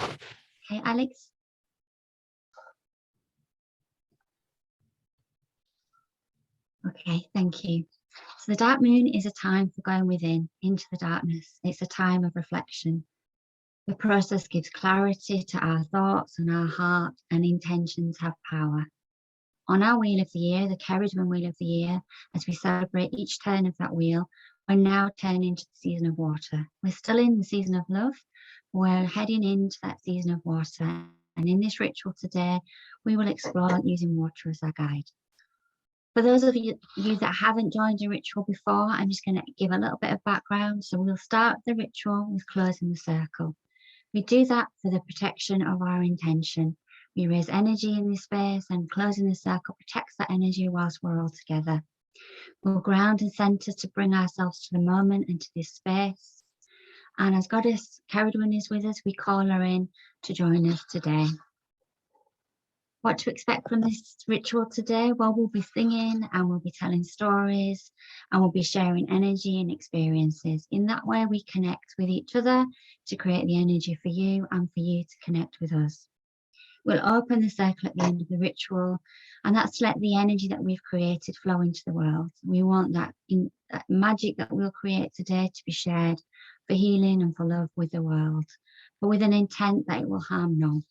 Okay, Alex. Okay, thank you. So the dark moon is a time for going within, into the darkness. It's a time of reflection. The process gives clarity to our thoughts and our heart, and intentions have power. On our wheel of the year, the Cerridwen wheel of the year, as we celebrate each turn of that wheel, we're now turning to the season of water. We're still in the season of love. We're heading into that season of water. And in this ritual today, we will explore using water as our guide. For those of you that haven't joined a ritual before, I'm just going to give a little bit of background. So we'll start the ritual with closing the circle. We do that for the protection of our intention. We raise energy in this space, and closing the circle protects that energy whilst we're all together. We'll ground and center to bring ourselves to the moment and to this space. And as Goddess Cerridwen is with us, we call her in to join us today. What to expect from this ritual today? Well, we'll be singing and we'll be telling stories and we'll be sharing energy and experiences. In that way, we connect with each other to create the energy for you and for you to connect with us. We'll open the circle at the end of the ritual, and that's to let the energy that we've created flow into the world. We want that magic that we'll create today to be shared for healing and for love with the world, but with an intent that it will harm none.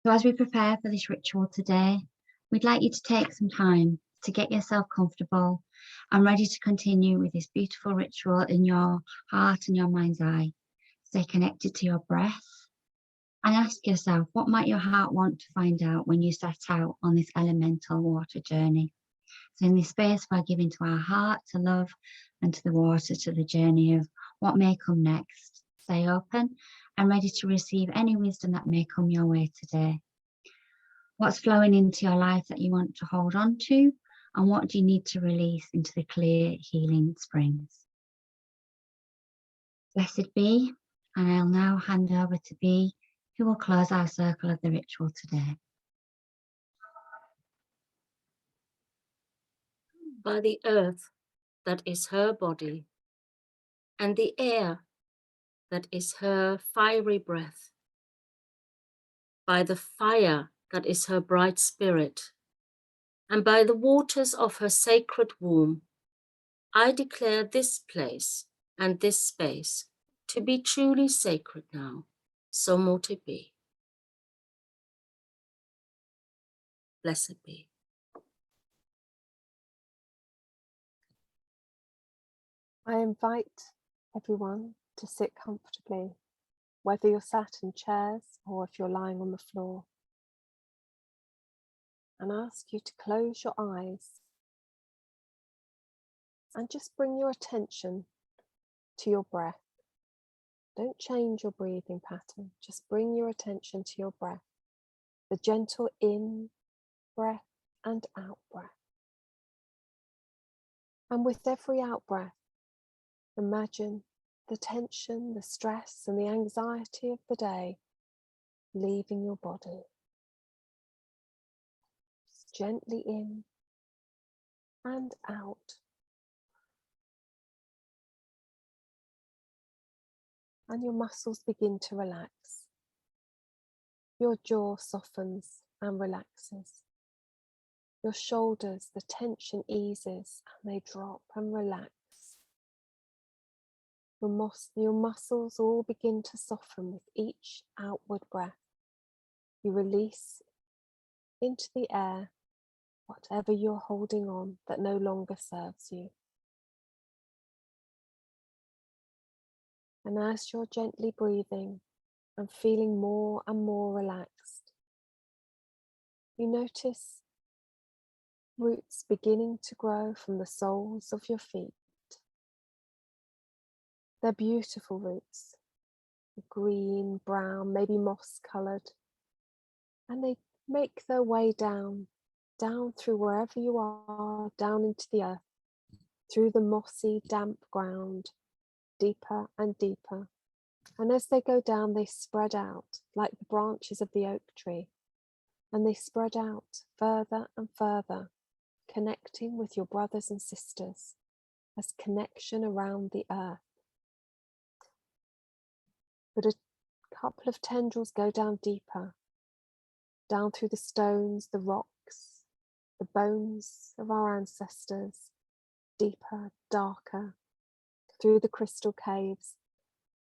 So as we prepare for this ritual today, we'd like you to take some time to get yourself comfortable and ready to continue with this beautiful ritual in your heart and your mind's eye. Stay connected to your breath and ask yourself, what might your heart want to find out when you set out on this elemental water journey? So in this space, we're giving to our heart, to love, and to the water, to the journey of what may come next. Stay open and ready to receive any wisdom that may come your way today. What's flowing into your life that you want to hold on to, and what do you need to release into the clear, healing springs? Blessed be, and I'll now hand over to Bee, who will close our circle of the ritual today. By the earth that is her body, and the air that is her fiery breath, by the fire that is her bright spirit, and by the waters of her sacred womb, I declare this place and this space to be truly sacred now. So mote it be. Blessed be. I invite everyone to sit comfortably, whether you're sat in chairs or if you're lying on the floor, and ask you to close your eyes and just bring your attention to your breath. Don't change your breathing pattern, just bring your attention to your breath, the gentle in breath and out breath. And with every out breath, imagine the tension, the stress, and the anxiety of the day leaving your body. Just gently in and out. And your muscles begin to relax. Your jaw softens and relaxes. Your shoulders, the tension eases and they drop and relax. Your muscles all begin to soften with each outward breath. You release into the air whatever you're holding on that no longer serves you. And as you're gently breathing and feeling more and more relaxed, you notice roots beginning to grow from the soles of your feet. They're beautiful roots, green, brown, maybe moss coloured, and they make their way down through wherever you are, down into the earth, through the mossy, damp ground, deeper and deeper. And as they go down, they spread out like the branches of the oak tree, and they spread out further and further, connecting with your brothers and sisters as connection around the earth. but a couple of tendrils go down deeper, down through the stones, the rocks, the bones of our ancestors, deeper, darker, through the crystal caves,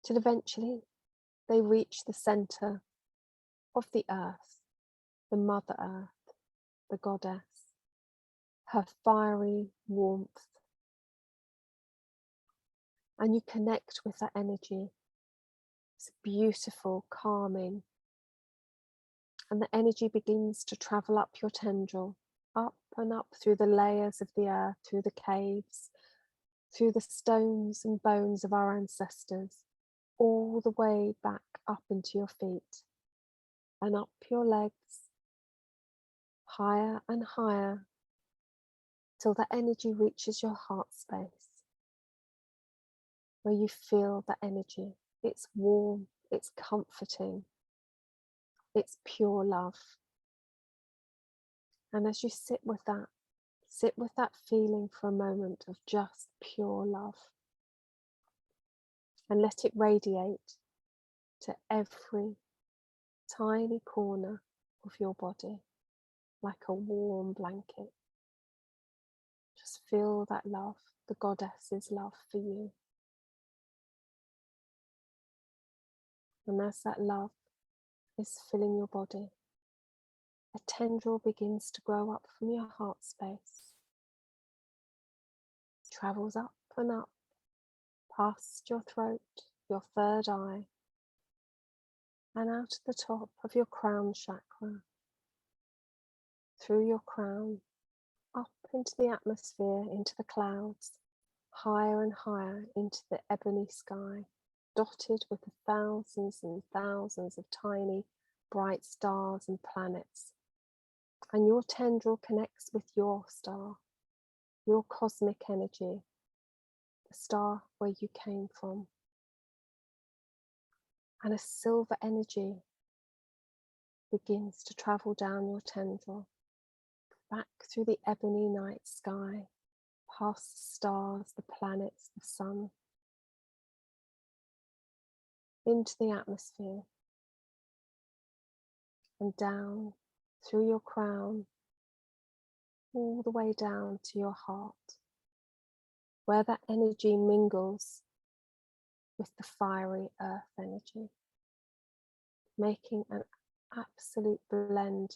till eventually they reach the center of the earth, the Mother Earth, the Goddess, her fiery warmth. And you connect with that energy. It's beautiful, calming. And the energy begins to travel up your tendril, up and up through the layers of the earth, through the caves, through the stones and bones of our ancestors, all the way back up into your feet and up your legs, higher and higher, till the energy reaches your heart space, where you feel the energy. It's warm, it's comforting, it's pure love. And as you sit with that feeling for a moment of just pure love, and let it radiate to every tiny corner of your body like a warm blanket. Just feel that love, the Goddess's love for you. And as that love is filling your body, a tendril begins to grow up from your heart space, travels up and up, past your throat, your third eye, and out to the top of your crown chakra, through your crown, up into the atmosphere, into the clouds, higher and higher into the ebony sky, dotted with the thousands and thousands of tiny bright stars and planets. And your tendril connects with your star, your cosmic energy, the star where you came from. And a silver energy begins to travel down your tendril, back through the ebony night sky, past the stars, the planets, the sun, into the atmosphere, and down through your crown, all the way down to your heart, where that energy mingles with the fiery earth energy, making an absolute blend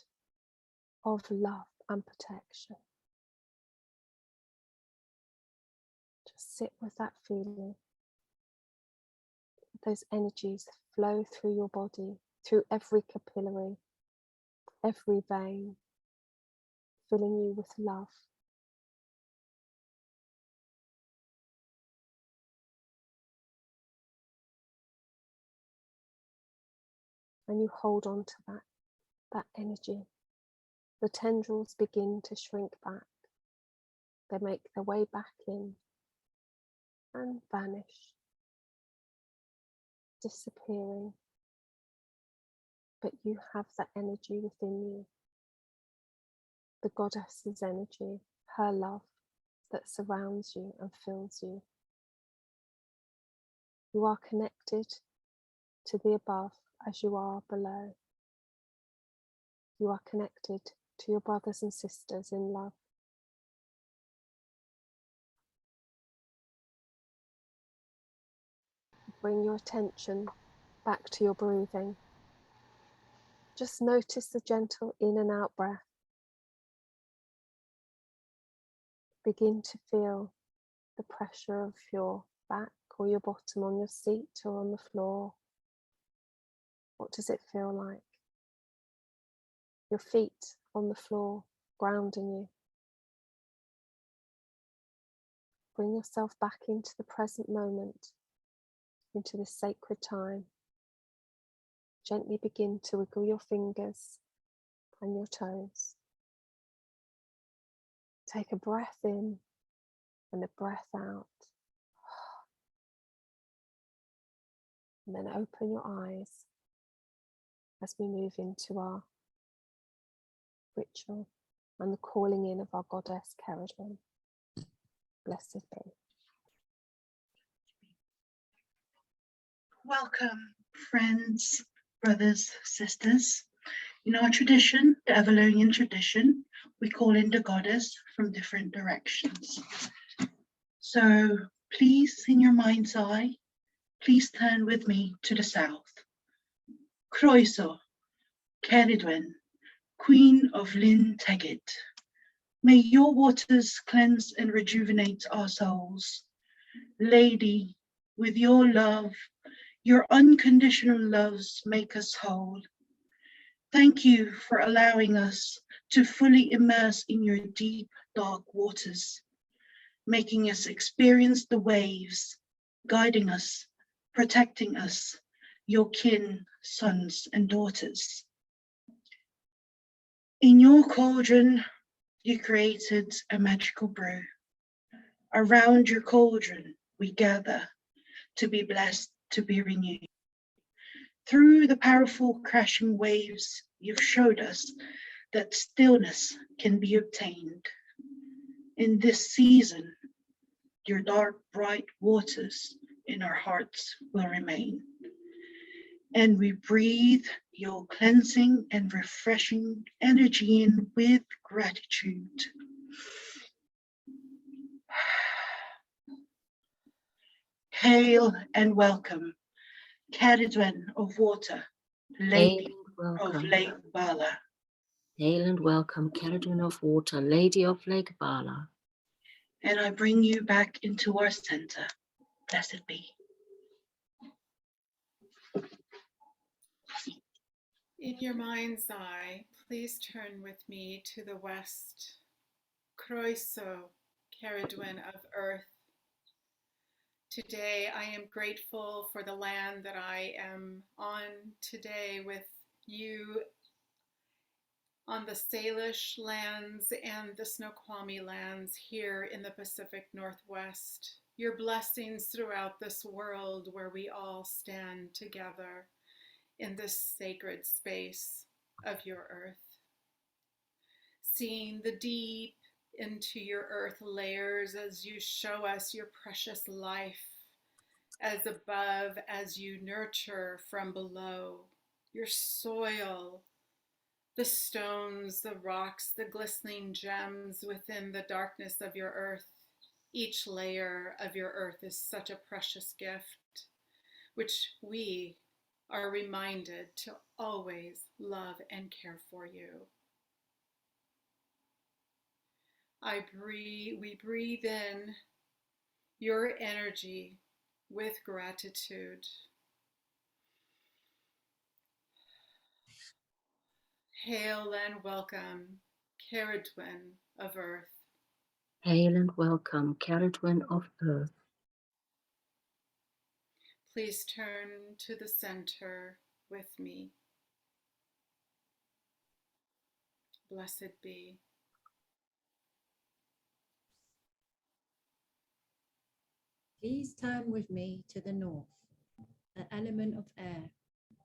of love and protection. Just sit with that feeling. Those energies flow through your body, through every capillary, every vein, filling you with love. And you hold on to that energy. The tendrils begin to shrink back. They make their way back in and vanish, disappearing. But you have that energy within you, the Goddess's energy, her love that surrounds you and fills you. You are connected to the above as you are below. You are connected to your brothers and sisters in love. Bring your attention back to your breathing. Just notice the gentle in and out breath. Begin to feel the pressure of your back or your bottom on your seat or on the floor. What does it feel like? Your feet on the floor, grounding you. Bring yourself back into the present moment, into this sacred time. Gently begin to wiggle your fingers and your toes. Take a breath in and a breath out. And then open your eyes as we move into our ritual and the calling in of our goddess Cerridwen. Blessed be. Welcome, Friends, brothers, sisters, in our tradition, the Avalonian tradition, we call in the goddess from different directions. So please, in your mind's eye, please turn with me to the south. Croeso, Cerridwen, Queen of Llyn Tegid, may your waters cleanse and rejuvenate our souls. Lady, with your love, your unconditional loves make us whole. Thank you for allowing us to fully immerse in your deep, dark waters, making us experience the waves, guiding us, protecting us, your kin, sons and daughters. In your cauldron, you created a magical brew. Around your cauldron, we gather to be blessed, to be renewed. Through the powerful crashing waves, you've showed us that stillness can be obtained. In this season, your dark, bright waters in our hearts will remain. And we breathe your cleansing and refreshing energy in with gratitude. Hail and welcome, Cerridwen of water, Lady of Lake Bala. Hail and welcome, Cerridwen of water, Lady of Lake Bala. And I bring you back into our center. Blessed be. In your mind's eye, please turn with me to the west. Croeso, Cerridwen of earth. Today I am grateful for the land that I am on today with you on the Salish lands and the Snoqualmie lands here in the Pacific Northwest. Your blessings throughout this world where we all stand together in this sacred space of your earth. Seeing the deep into your earth layers as you show us your precious life, as above as you nurture from below, your soil, the stones, the rocks, the glistening gems within the darkness of your earth. Each layer of your earth is such a precious gift, which we are reminded to always love and care for you. We breathe in your energy with gratitude. Hail and welcome, Cerridwen of earth. Hail and welcome, Cerridwen of earth. Please turn to the center with me. Blessed be. Please turn with me to the north, the element of air.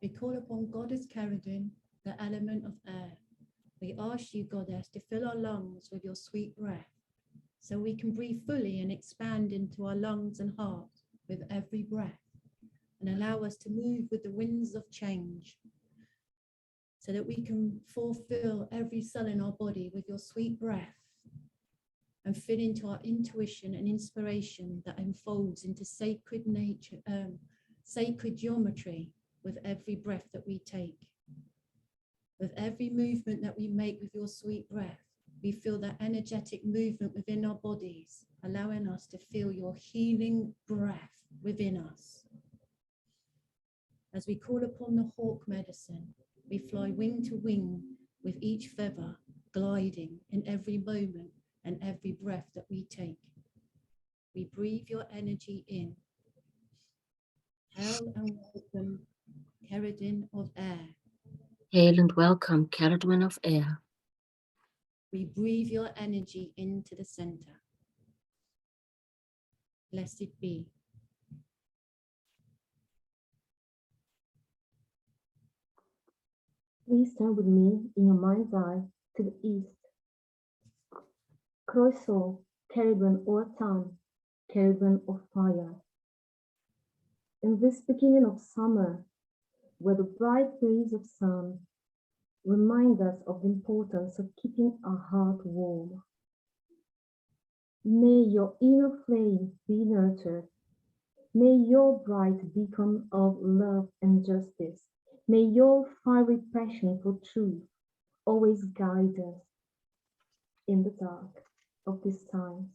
We call upon Goddess Cerridwen, the element of air. We ask you, Goddess, to fill our lungs with your sweet breath, so we can breathe fully and expand into our lungs and heart with every breath, and allow us to move with the winds of change, so that we can fulfill every cell in our body with your sweet breath, and fit into our intuition and inspiration that unfolds into sacred nature, sacred geometry with every breath that we take. With every movement that we make with your sweet breath, we feel that energetic movement within our bodies, allowing us to feel your healing breath within us. As we call upon the hawk medicine, we fly wing to wing with each feather, gliding in every moment and every breath that we take. We breathe your energy in. Hail and welcome, Cerridwen of air. Hail and welcome, Cerridwen of air. We breathe your energy into the center. Blessed be. Please turn with me in your mind's eye to the east. Croeso, Cerridwen or sun, Cerridwen of fire. In this beginning of summer, where the bright rays of sun remind us of the importance of keeping our heart warm. May your inner flame be nurtured. May your bright beacon of love and justice, may your fiery passion for truth always guide us in the dark of these times.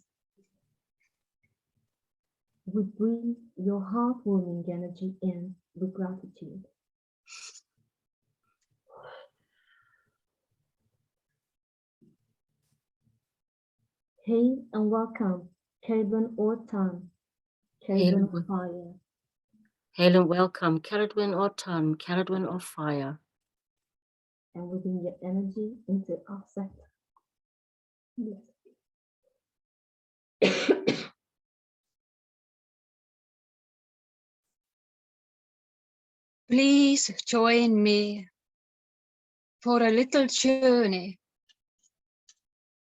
We breathe your heartwarming energy in with gratitude. Hail and welcome, Cerridwen Ortan, Cerridwen of Fire. Hail and welcome, Cerridwen Ortan, Cerridwen of Fire. And within your energy into our center. Yes. Please join me for a little journey.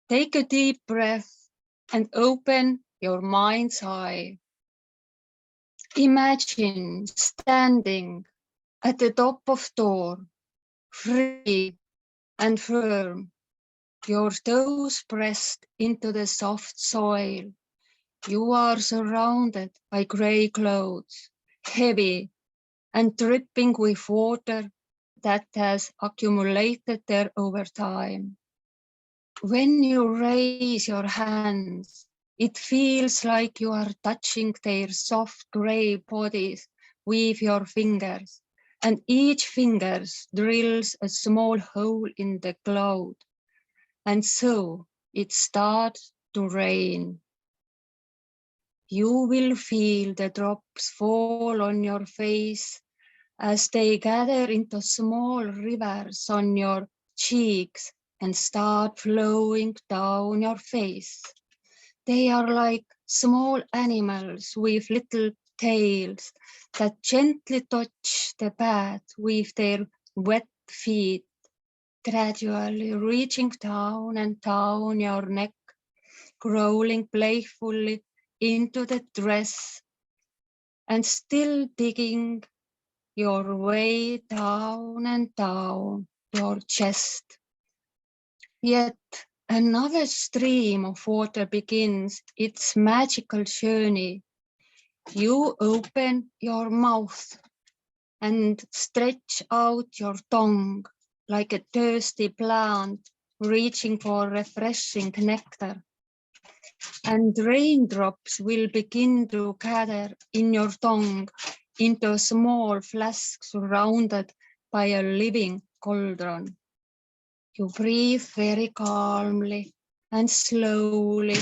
Take a deep breath and open your mind's eye. Imagine standing at the top of door, free and firm, your toes pressed into the soft soil. You are surrounded by gray clouds, heavy and dripping with water that has accumulated there over time. When you raise your hands, it feels like you are touching their soft gray bodies with your fingers, and each finger drills a small hole in the cloud, and so it starts to rain. You will feel the drops fall on your face as they gather into small rivers on your cheeks and start flowing down your face. They are like small animals with little tails that gently touch the path with their wet feet, gradually reaching down and down your neck, crawling playfully into the dress and still digging your way down and down your chest. Yet another stream of water begins its magical journey. You open your mouth and stretch out your tongue like a thirsty plant reaching for refreshing nectar. And raindrops will begin to gather in your tongue into a small flask surrounded by a living cauldron. You breathe very calmly and slowly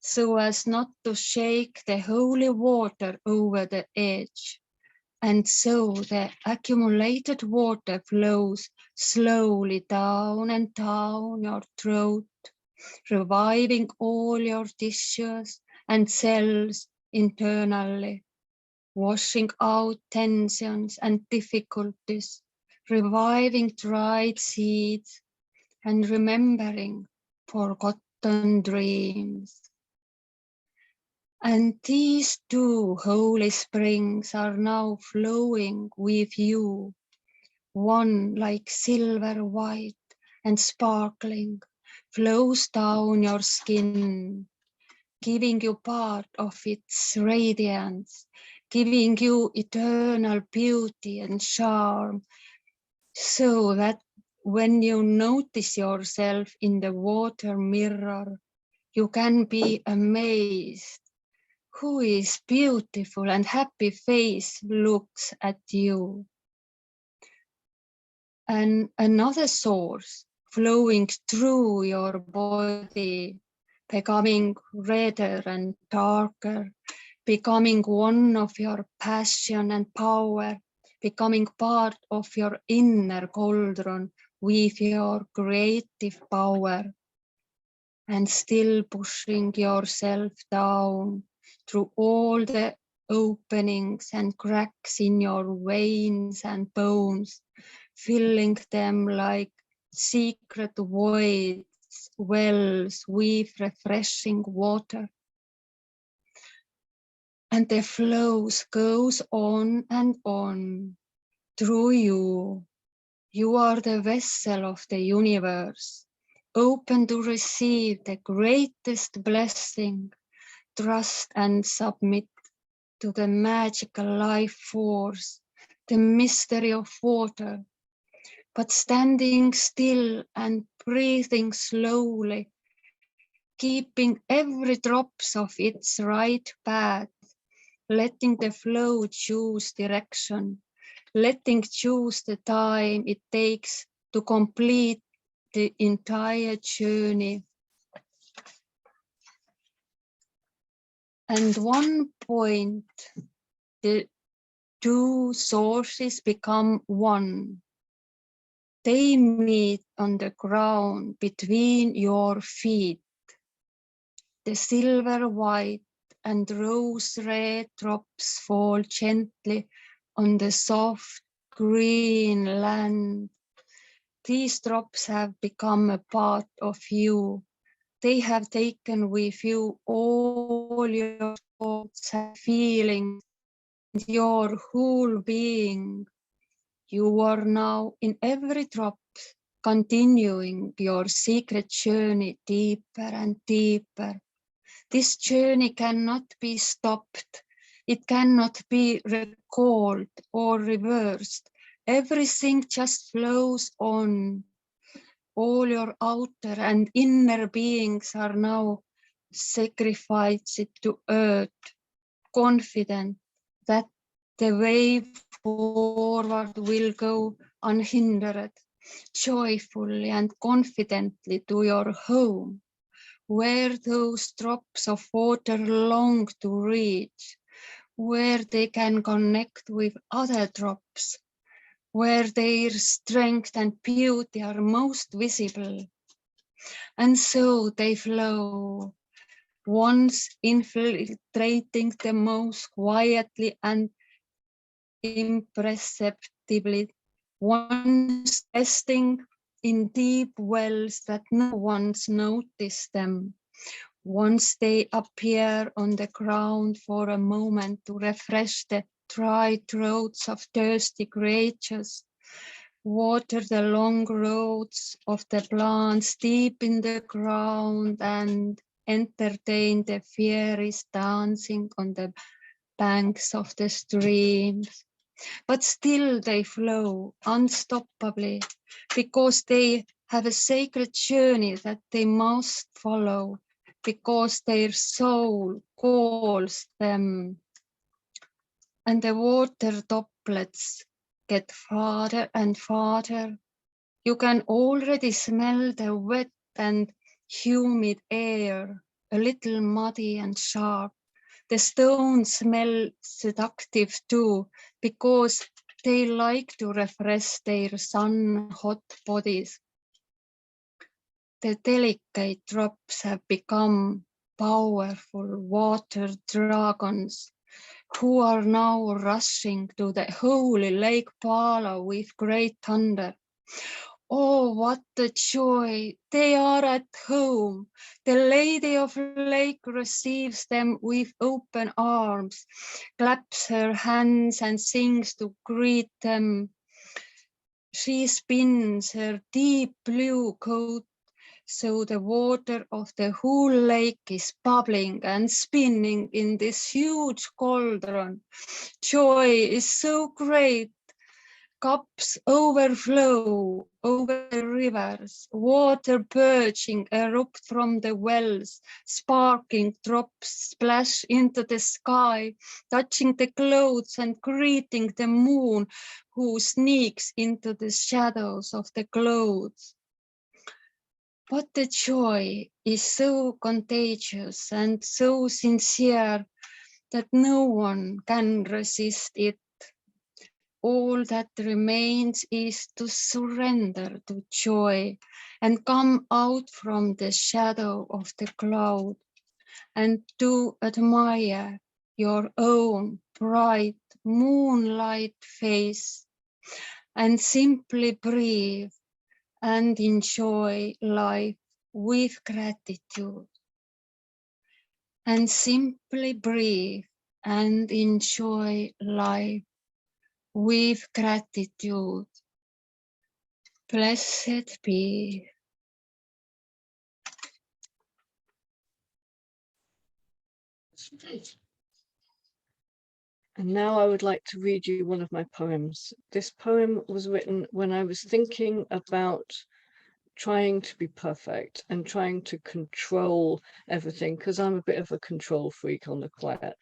so as not to shake the holy water over the edge. And so the accumulated water flows slowly down and down your throat, reviving all your tissues and cells internally, washing out tensions and difficulties, reviving dried seeds, and remembering forgotten dreams. And these two holy springs are now flowing with you, one like silver white and sparkling, flows down your skin, giving you part of its radiance, giving you eternal beauty and charm, so that when you notice yourself in the water mirror, you can be amazed. Who is beautiful and happy face looks at you? And another source flowing through your body, becoming redder and darker, becoming one of your passion and power, becoming part of your inner cauldron with your creative power, and still pushing yourself down through all the openings and cracks in your veins and bones, filling them like secret voids, wells with refreshing water. And the flows goes on and on, through you. You are the vessel of the universe, open to receive the greatest blessing. Trust and submit to the magical life force, the mystery of water, but standing still and breathing slowly, keeping every drop of its right path, letting the flow choose direction, letting choose the time it takes to complete the entire journey. And one point, the two sources become one. They meet on the ground between your feet. The silver white and rose red drops fall gently on the soft green land. These drops have become a part of you. They have taken with you all your thoughts and feelings and your whole being. You are now in every drop, continuing your secret journey deeper and deeper. This journey cannot be stopped. It cannot be recalled or reversed. Everything just flows on. All your outer and inner beings are now sacrificed to earth, confident that the way forward will go unhindered, joyfully and confidently to your home, where those drops of water long to reach, where they can connect with other drops, where their strength and beauty are most visible. And so they flow, once infiltrating the most quietly and imperceptibly, once resting in deep wells that no one's noticed them. Once they appear on the ground for a moment to refresh the dry throats of thirsty creatures, water the long roads of the plants deep in the ground, and entertain the fairies dancing on the banks of the streams. But still they flow unstoppably because they have a sacred journey that they must follow, because their soul calls them. And the water droplets get farther and farther. You can already smell the wet and humid air, a little muddy and sharp. The stones smell seductive too, because they like to refresh their sun-hot bodies. The delicate drops have become powerful water dragons who are now rushing to the holy Lake Pala with great thunder. Oh, what a joy! They are at home. The Lady of Lake receives them with open arms, claps her hands and sings to greet them. She spins her deep blue coat, so the water of the whole lake is bubbling and spinning in this huge cauldron. Joy is so great. Cups overflow over the rivers, water purging erupt from the wells, sparkling drops splash into the sky, touching the clouds and greeting the moon who sneaks into the shadows of the clouds. But the joy is so contagious and so sincere that no one can resist it. All that remains is to surrender to joy and come out from the shadow of the cloud and to admire your own bright moonlight face and simply breathe and enjoy life with gratitude. And simply breathe and enjoy life with gratitude. Blessed be. And now I would like to read you one of my poems. This poem was written when I was thinking about trying to be perfect and trying to control everything, because I'm a bit of a control freak on the quiet.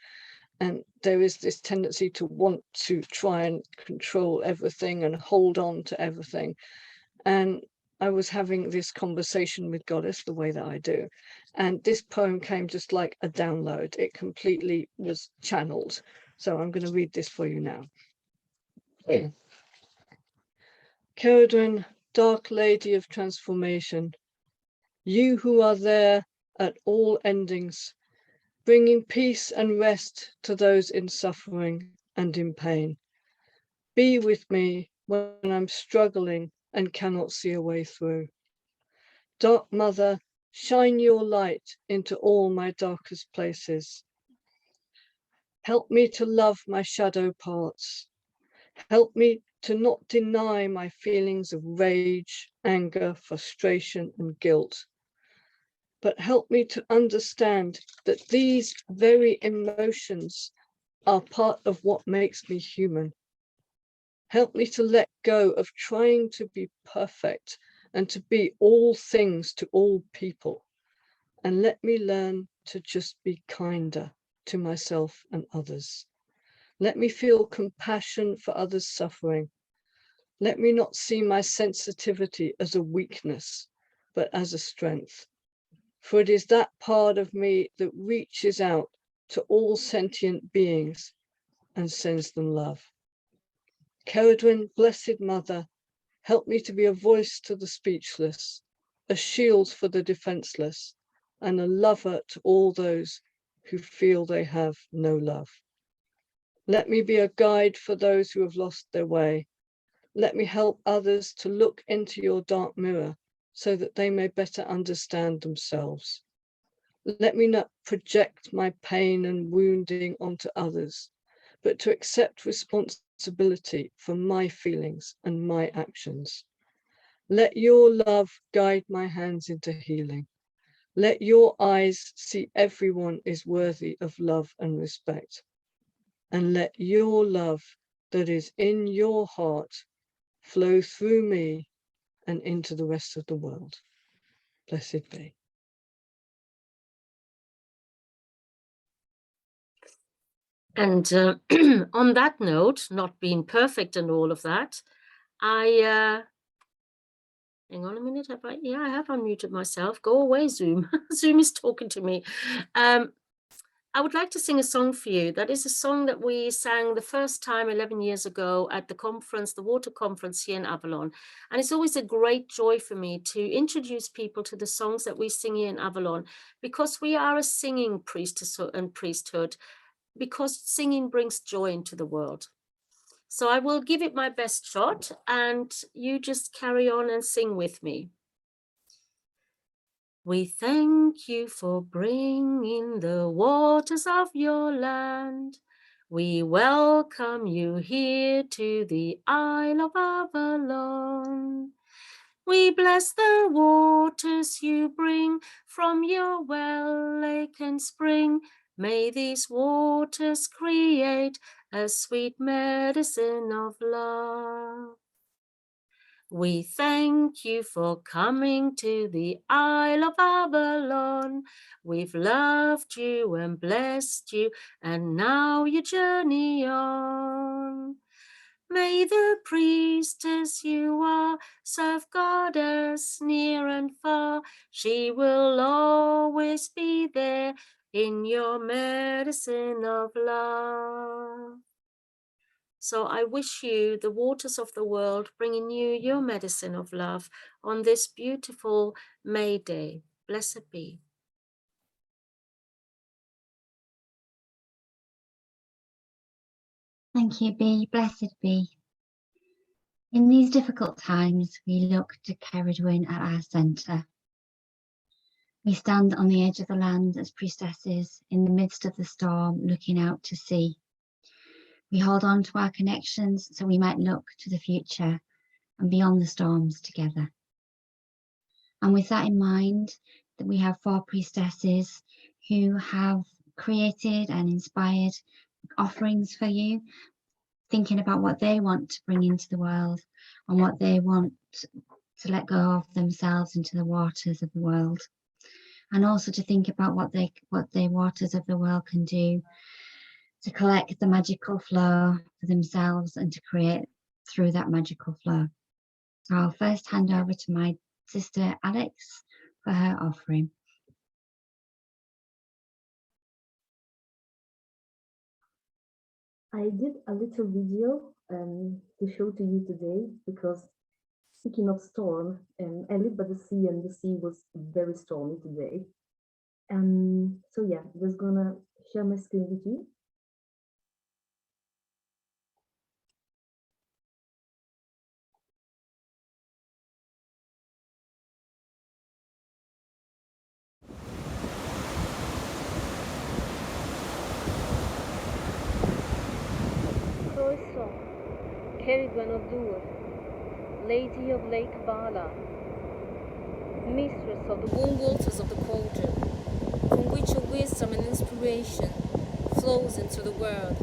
And there is this tendency to want to try and control everything and hold on to everything. And I was having this conversation with Goddess the way that I do. And this poem came just like a download. It completely was channeled. So I'm going to read this for you now. Cerridwen, dark lady of transformation, you who are there at all endings, bringing peace and rest to those in suffering and in pain. Be with me when I'm struggling and cannot see a way through. Dark Mother, shine your light into all my darkest places. Help me to love my shadow parts. Help me to not deny my feelings of rage, anger, frustration, and guilt. But help me to understand that these very emotions are part of what makes me human. Help me to let go of trying to be perfect and to be all things to all people. And let me learn to just be kinder to myself and others. Let me feel compassion for others' suffering. Let me not see my sensitivity as a weakness, but as a strength. For it is that part of me that reaches out to all sentient beings and sends them love. Cerridwen, Blessed Mother, help me to be a voice to the speechless, a shield for the defenseless, and a lover to all those who feel they have no love. Let me be a guide for those who have lost their way. Let me help others to look into your dark mirror so that they may better understand themselves. Let me not project my pain and wounding onto others, but to accept responsibility for my feelings and my actions. Let your love guide my hands into healing. Let your eyes see everyone is worthy of love and respect. And let your love that is in your heart flow through me and into the rest of the world. Blessed be. And on that note, not being perfect and all of that, hang on a minute, I have unmuted myself. Go away, Zoom. Zoom is talking to me. I would like to sing a song for you. That is a song that we sang the first time 11 years ago at the conference, the water conference here in Avalon. And it's always a great joy for me to introduce people to the songs that we sing here in Avalon, because we are a singing priesthood, because singing brings joy into the world. So I will give it my best shot and you just carry on and sing with me. We thank you for bringing the waters of your land. We welcome you here to the Isle of Avalon. We bless the waters you bring from your well, lake and spring. May these waters create a sweet medicine of love. We thank you for coming to the Isle of Avalon. We've loved you and blessed you, and now you journey on. May the priestess you are serve Goddess near and far. She will always be there in your medicine of love. So I wish you the waters of the world, bringing you your medicine of love on this beautiful May Day. Blessed be. Thank you, Bee. Blessed be. In these difficult times, we look to Cerridwen at our centre. We stand on the edge of the land as priestesses in the midst of the storm, looking out to sea. We hold on to our connections so we might look to the future and beyond the storms together. And with that in mind, that we have 4 priestesses who have created and inspired offerings for you, thinking about what they want to bring into the world and what they want to let go of themselves into the waters of the world. And also to think about what the waters of the world can do to collect the magical flow for themselves and to create through that magical flow. So I'll first hand over to my sister Alex for her offering. I did a little video to show to you today because speaking of storm, I live by the sea and the sea was very stormy today. So yeah, just gonna share my screen with you. Cerridwen of Dur, Lady of Lake Vala, Mistress of the warm waters of the cauldron, from which your wisdom and inspiration flows into the world.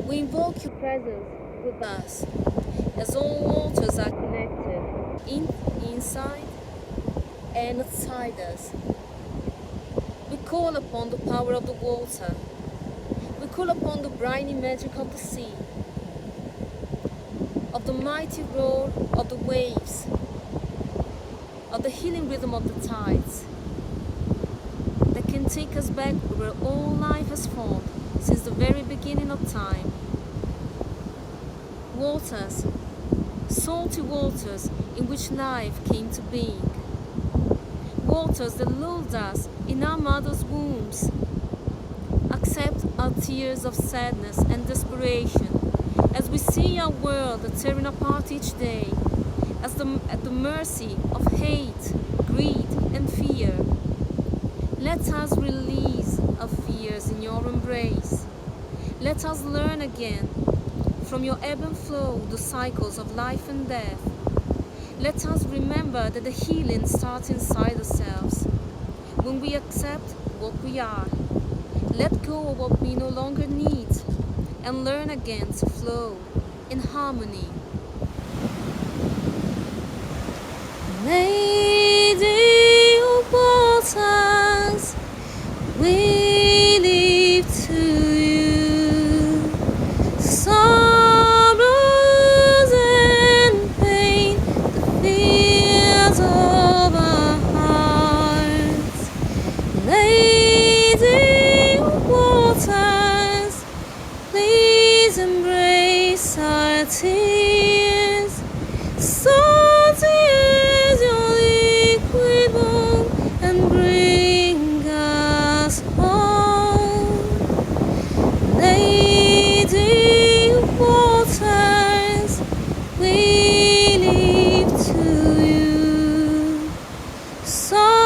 We invoke your presence with us, as all waters are connected, inside and outside us. We call upon the power of the water. We call upon the briny magic of the sea, of the mighty roar of the waves, of the healing rhythm of the tides, that can take us back where all life has formed since the very beginning of time. Waters, salty waters in which life came to being. Waters that lulled us in our mother's wombs. Accept our tears of sadness and desperation as we see our world tearing apart each day, at the mercy of hate, greed, and fear. Let us release our fears in your embrace. Let us learn again from your ebb and flow the cycles of life and death. Let us remember that the healing starts inside ourselves. When we accept what we are, let go of what we no longer need, and learn again to flow in harmony. Lady of waters, we live to you. Sorrows and pain, the fears of our hearts. Lady of waters, please embrace our tears. Salty as your liquid womb, and bring us home. Lady of waters, we live to you. Sorrows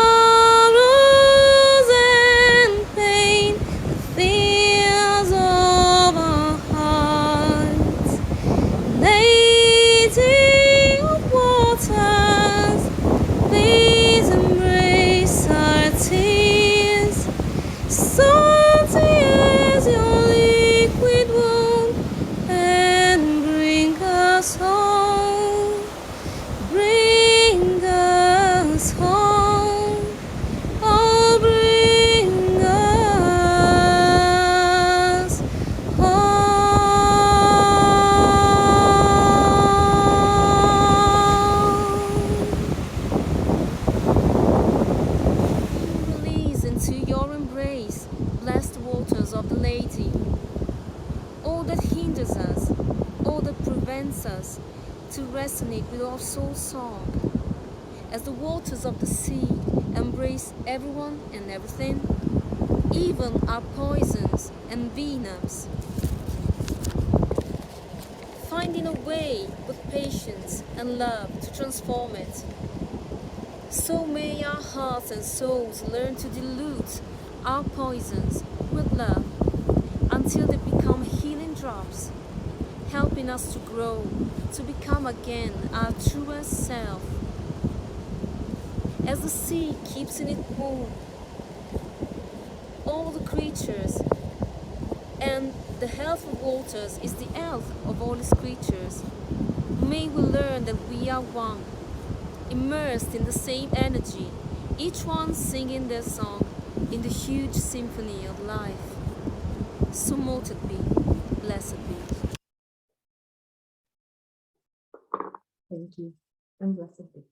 and pain, the fears of our hearts. Lady of waters, please embrace our tears. Salty as your liquid womb, and bring us home. Bring us home. Oh, bring us home. Release into your embrace, blessed waters of the Lady. All that hinders us, all that prevents us to resonate with our soul song, as the waters of the sea embrace everyone and everything, even our poisons and venoms. Finding a way with patience and love to transform it. So may our hearts and souls learn to dilute our poisons with love until they become healing raindrops, helping us to grow, to become again our truest self. As the sea keeps in its mood all the creatures, and the health of waters is the health of all its creatures, may we learn that we are one, immersed in the same energy, each one singing their song in the huge symphony of life. So mote it be, blessed be. Thank you, and blessed be.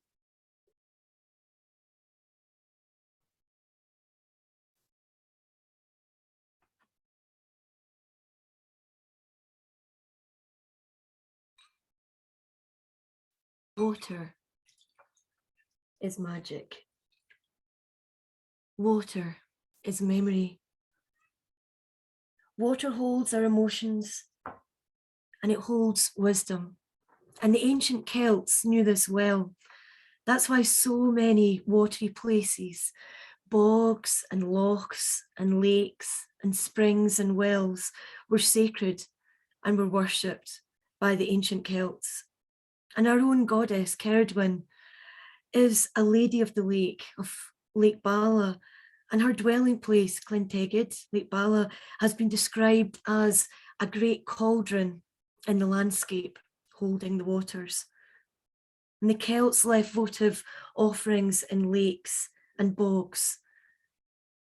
Water is magic. Water is memory. Water holds our emotions and it holds wisdom. And the ancient Celts knew this well. That's why so many watery places, bogs and lochs and lakes and springs and wells were sacred and were worshipped by the ancient Celts. And our own goddess, Cerridwen, is a lady of the lake, of Lake Bala, and her dwelling place, Clintegid, Lake Bala, has been described as a great cauldron in the landscape, holding the waters. And the Celts left votive offerings in lakes and bogs.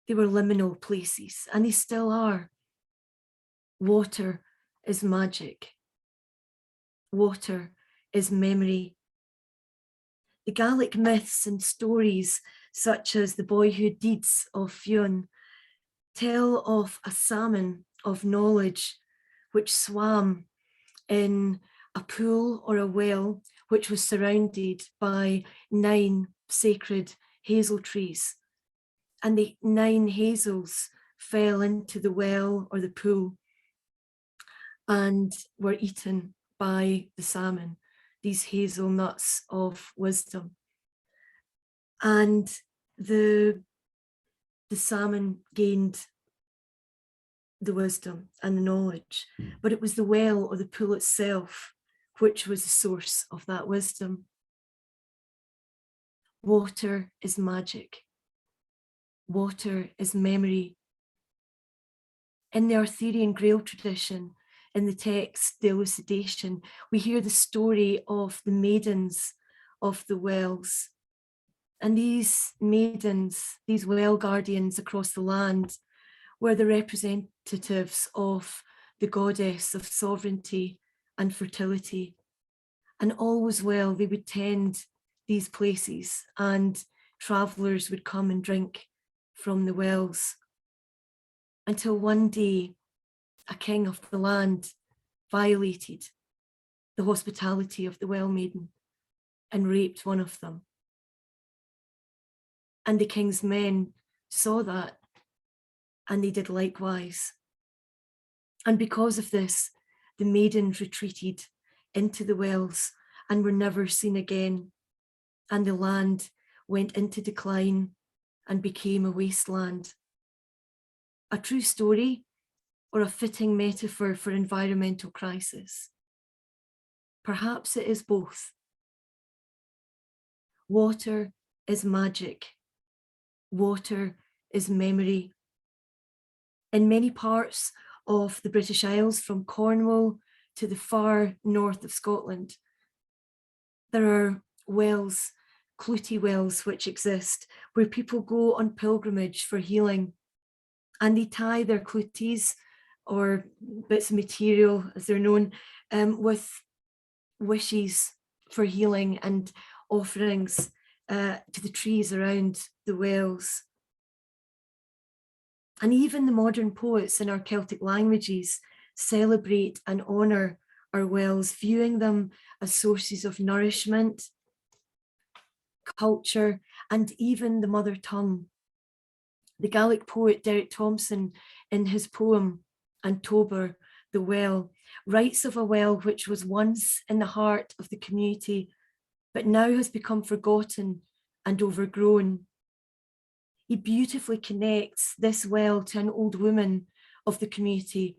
They were liminal places, and they still are. Water is magic. Water is memory. The Gaelic myths and stories, such as the boyhood deeds of Fionn, tell of a salmon of knowledge which swam in a pool or a well which was surrounded by 9 sacred hazel trees. And the 9 hazels fell into the well or the pool and were eaten by the salmon, these hazelnuts of wisdom. And the salmon gained the wisdom and the knowledge, but it was the well or the pool itself which was the source of that wisdom. Water is magic. Water is memory. In the Arthurian Grail tradition, in the text The Elucidation, we hear the story of the maidens of the wells. And these maidens, these well guardians across the land, were the representatives of the goddess of sovereignty and fertility. And all was well, they would tend these places and travellers would come and drink from the wells. Until one day, a king of the land violated the hospitality of the well maiden and raped one of them. And the king's men saw that and they did likewise. And because of this, the maidens retreated into the wells and were never seen again. And the land went into decline and became a wasteland. A true story or a fitting metaphor for environmental crisis? Perhaps it is both. Water is magic. Water is memory. In many parts of the British Isles, from Cornwall to the far north of Scotland, there are wells, Clootie wells, which exist, where people go on pilgrimage for healing. And they tie their clooties, or bits of material as they're known, with wishes for healing and offerings to the trees around the wells. And even the modern poets in our Celtic languages celebrate and honour our wells, viewing them as sources of nourishment, culture, and even the mother tongue. The Gaelic poet Derek Thompson, in his poem Antober, the Well, writes of a well which was once in the heart of the community, but now has become forgotten and overgrown. He beautifully connects this well to an old woman of the community,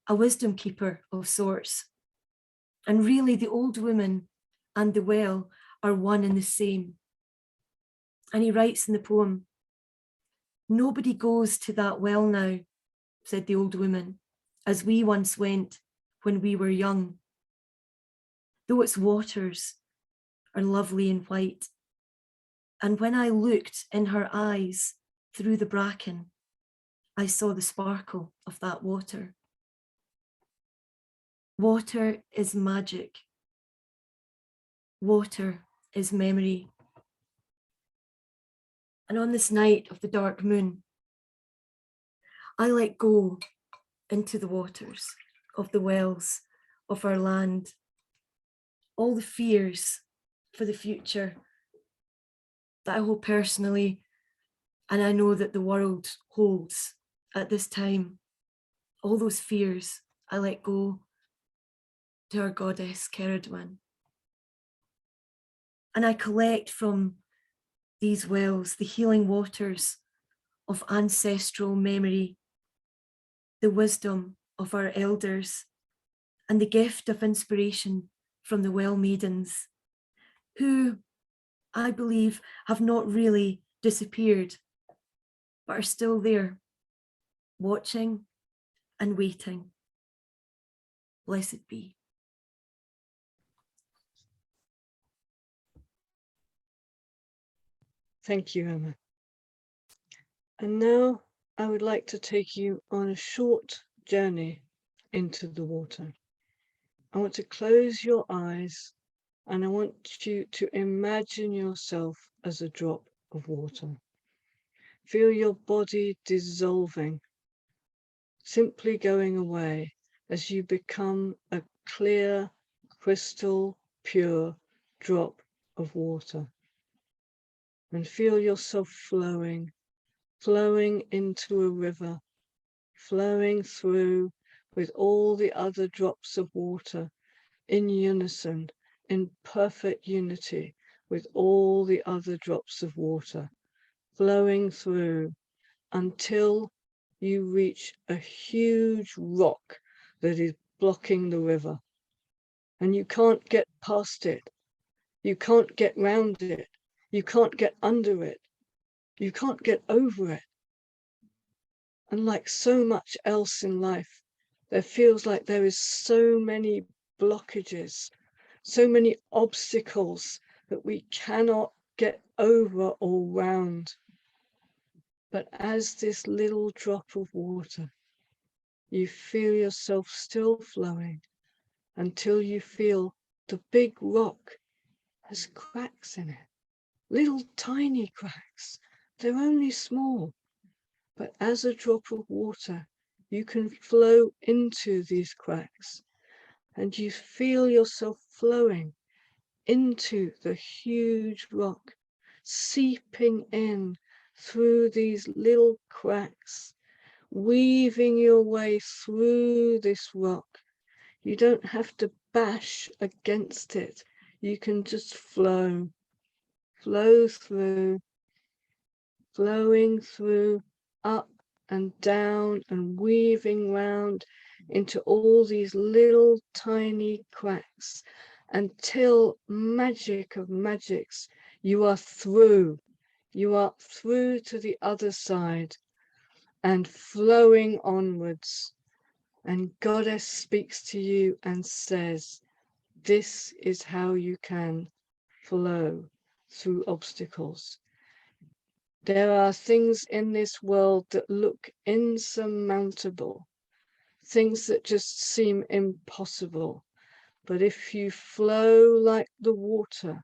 a wisdom keeper of sorts. And really, the old woman and the well are one and the same. And he writes in the poem, "Nobody goes to that well now," said the old woman, "as we once went when we were young. Though its waters are lovely and white. And when I looked in her eyes through the bracken, I saw the sparkle of that water. Water is magic. Water is memory. And on this night of the dark moon, I let go into the waters of the wells of our land, all the fears for the future that I hold personally, and I know that the world holds at this time. All those fears I let go to our goddess Cerridwen. And I collect from these wells the healing waters of ancestral memory, the wisdom of our elders, and the gift of inspiration from the well maidens, who I believe have not really disappeared, but are still there, watching and waiting. Blessed be. Thank you, Emma. And now I would like to take you on a short journey into the water. I want to close your eyes and I want you to imagine yourself as a drop of water. Feel your body dissolving, simply going away as you become a clear, crystal, pure drop of water. And feel yourself flowing into a river, flowing through with all the other drops of water in unison, in perfect unity with all the other drops of water, flowing through until you reach a huge rock that is blocking the river. And you can't get past it. You can't get round it. You can't get under it. You can't get over it. And like so much else in life, there feels like there is so many blockages, so many obstacles that we cannot get over or round. But as this little drop of water, you feel yourself still flowing until you feel the big rock has cracks in it, little tiny cracks. They're only small, but as a drop of water, you can flow into these cracks and you feel yourself flowing into the huge rock, seeping in through these little cracks, weaving your way through this rock. You don't have to bash against it. You can just flow through, flowing through, up and down and weaving round into all these little tiny cracks until, magic of magics, you are through to the other side and flowing onwards. And Goddess speaks to you and says, this is how you can flow through obstacles. There are things in this world that look insurmountable, things that just seem impossible. But if you flow like the water,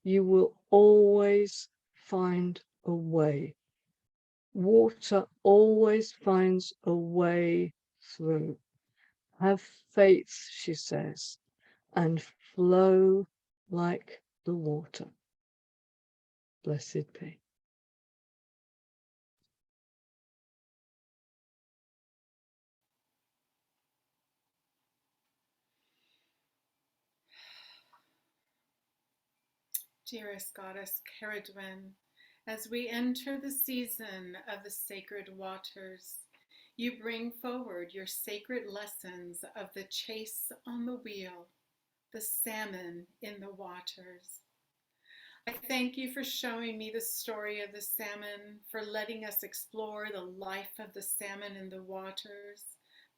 you will always find a way. Water always finds a way through. Have faith, she says, and flow like the water. Blessed be. Dearest Goddess Cerridwen, as we enter the season of the sacred waters, You bring forward your sacred lessons of the chase on the wheel, the salmon in the waters. I thank you for showing me the story of the salmon, for letting us explore the life of the salmon in the waters,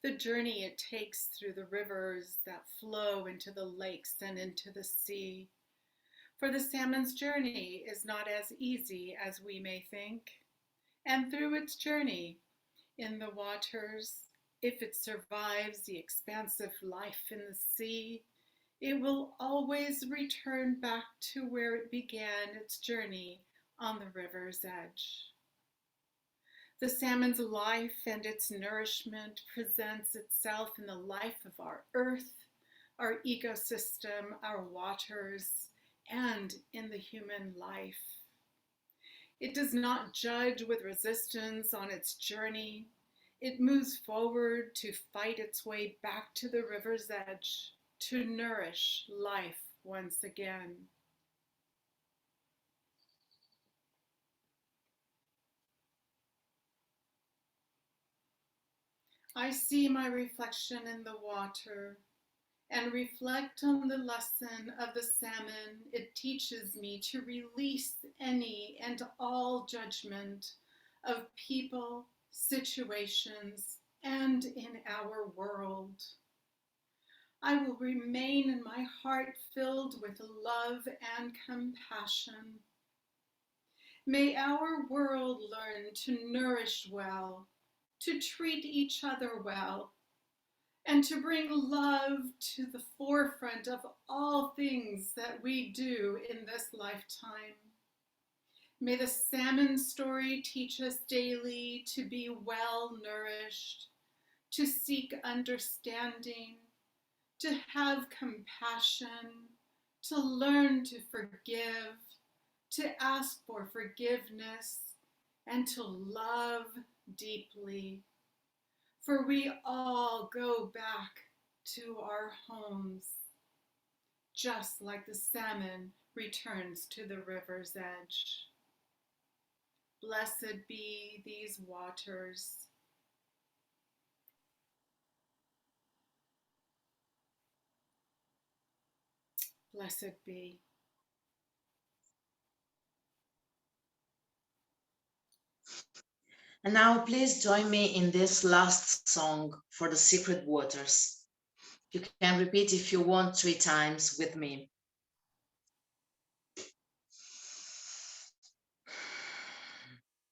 the journey it takes through the rivers that flow into the lakes and into the sea. For the salmon's journey is not as easy as we may think. And through its journey in the waters, if it survives the expansive life in the sea, it will always return back to where it began its journey on the river's edge. The salmon's life and its nourishment presents itself in the life of our earth, our ecosystem, our waters, and in the human life. It does not judge with resistance on its journey. It moves forward to fight its way back to the river's edge, to nourish life once again. I see my reflection in the water and reflect on the lesson of the salmon. It teaches me to release any and all judgment of people, situations, and in our world. I will remain in my heart filled with love and compassion. May our world learn to nourish well, to treat each other well, and to bring love to the forefront of all things that we do in this lifetime. May the salmon story teach us daily to be well nourished, to seek understanding, to have compassion, to learn to forgive, to ask for forgiveness, and to love deeply. For we all go back to our homes, just like the salmon returns to the river's edge. Blessed be these waters. Blessed be. And now please join me in this last song for the secret waters. You can repeat if you want 3 times with me.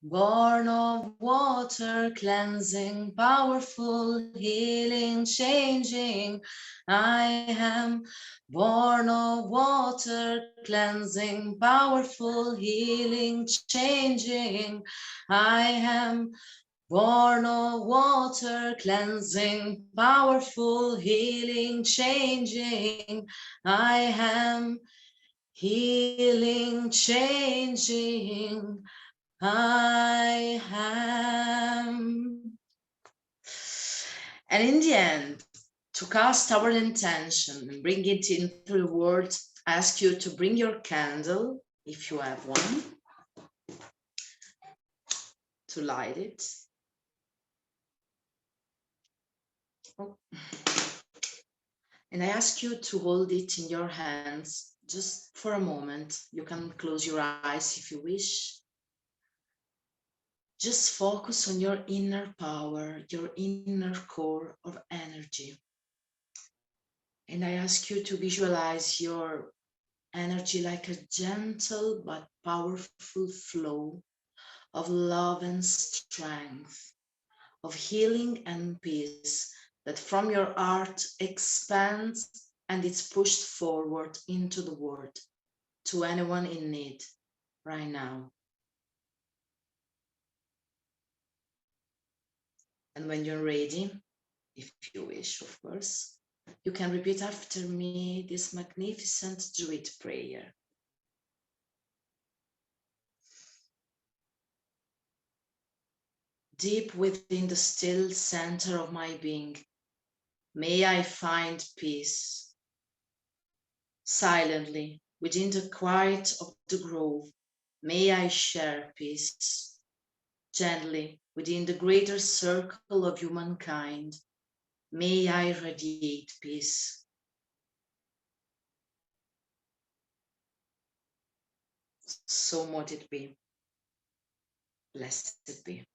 Born of water, cleansing, powerful, healing, changing, I am. Born of water, cleansing, powerful, healing, changing, I am. Born of water, cleansing, powerful, healing, changing, I am. Healing, changing, I am. And in the end, to cast our intention and bring it into the world, I ask you to bring your candle, if you have one, to light it. Oh. And I ask you to hold it in your hands just for a moment. You can close your eyes if you wish. Just focus on your inner power, your inner core of energy. And I ask you to visualize your energy like a gentle but powerful flow of love and strength, of healing and peace that from your heart expands and it's pushed forward into the world to anyone in need right now. And when you're ready, if you wish, of course, you can repeat after me this magnificent Druid prayer. Deep within the still center of my being, may I find peace. Silently, within the quiet of the grove, may I share peace. gently within the greater circle of humankind. May I radiate peace. So mote it be. Blessed be.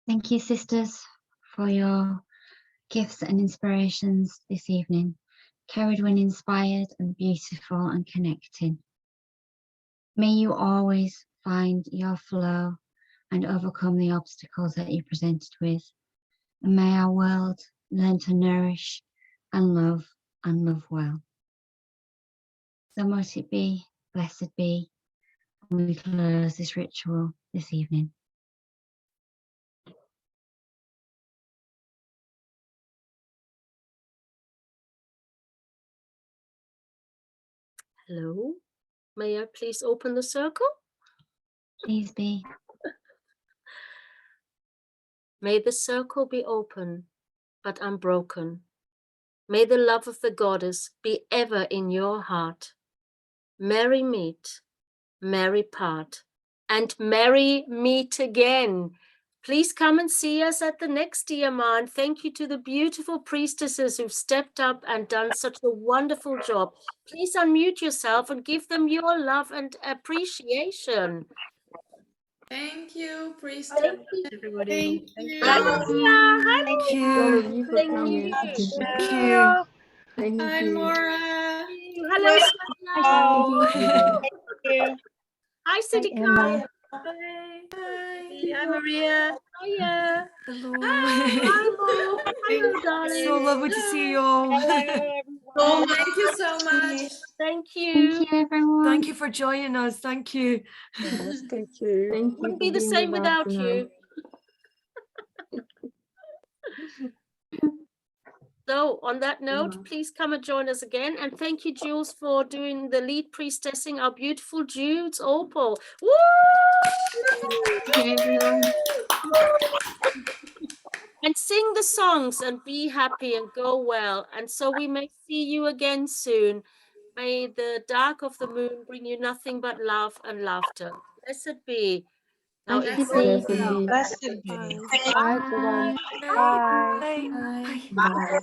Thank you, sisters, for your gifts and inspirations this evening. Cerridwen inspired and beautiful and connecting. May you always find your flow and overcome the obstacles that you're presented with. And may our world learn to nourish and love well. So might it be, blessed be, and we close this ritual this evening. Hello, may I please open the circle? Please be. May the circle be open, but unbroken. May the love of the goddess be ever in your heart. Merry meet, merry part, and merry meet again. Please come and see us at the next DMR, and thank you to the beautiful priestesses who've stepped up and done such a wonderful job. Please unmute yourself and give them your love and appreciation. Thank you, priestess. Thank you, Thank you. Hi, Maria. Hi, Thank Maria. you. Thank Thank you. you. Hi, Laura. Hello, Sonia. Oh. Hi, Siddhika. Hi. Hi, Maria. Hiya. Hello. Hi, Mo. Hello, darling. So lovely to see you all. Oh, thank you so much. Thank you. Thank you, everyone. Thank you for joining us. Thank you. Yes, thank you. Wouldn't be the same without you. So on that note, please come and join us again. And thank you, Jules, for doing the lead priestessing, our beautiful Jude's Opal. Woo! Thank you, everyone. And sing the songs and be happy and go well. And so we may see you again soon. May the dark of the moon bring you nothing but love and laughter. Blessed be. Now it's Blessed be. Blessed be. Bye. Bye. Everyone. Bye. Bye. Bye. Bye.